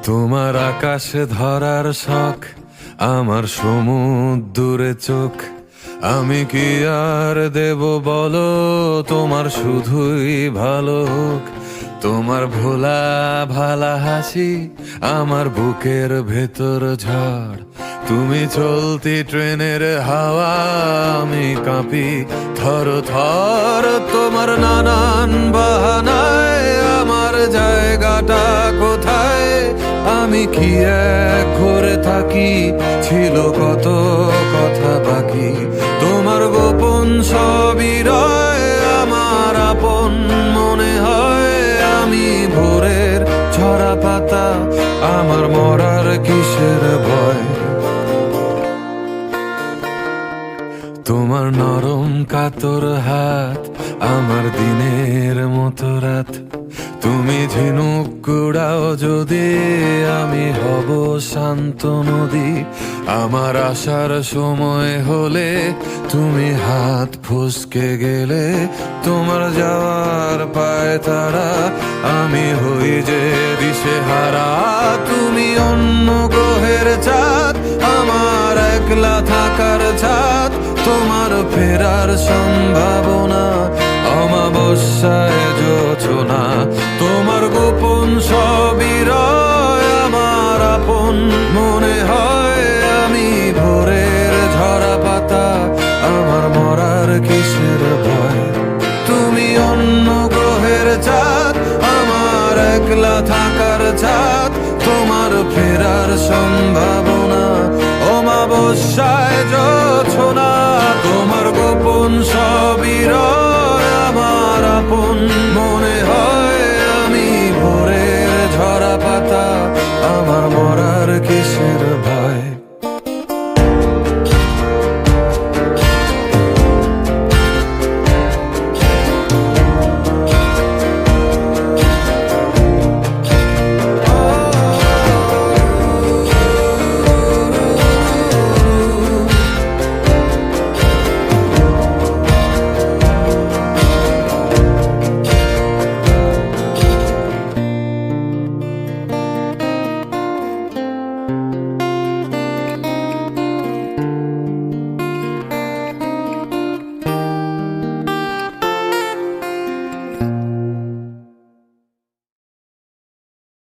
তোমার আকাশে ধরার শখ, আমার সমুদ্রে চোখ। আমি কি আর দেব বলো, তোমার শুধুই ভালো হোক। তোমার ভোলা ভালা হাসি আমার বুকের ভেতর ঝড়। তুমি চলতি ট্রেনের হাওয়া, আমি কাঁপি থর থর। তোমার নানান বাহানায় আমার জায়গাটা কোথায়? আমি কি এক ঘরে থাকি, ছিল কত কথা বাকি। তোমার গোপন সবই রয়, আমার আপন মনে হয়। আমি ভোরের ঝরা পাতা, আমার মরার কিসের ভয়? তোমার নরম কাতর হাত আমার দিনের মতো রাত। তুমি ঝিনুক কুড়াও যদি, আমি হব শান্ত নদী। আমার আসার সময় হলে তুমি হাত ফসকে গেলে। তোমার যাওয়ার পায় তারা, আমি হই যে দিশেহারা। তুমি অন্য গ্রহের চাঁদ, আমার একলা থাকার ছাদ। তোমার ফেরার সম্ভাবনা, অমাবস্যায় জোছনা। তোমার গোপন সবই রয়, আমার আপন মনে হয়। আমি ভোরের ঝরা পাতা, আমার মরার কিসের ভয়? তুমি অন্য গ্রহের চাঁদ, আমার একলা থাকার ছাদ। তোমার ফেরার সম্ভাবনা, অমাবস্যায় জোছনা। তোমার গোপন সবই রয়, আমার আপন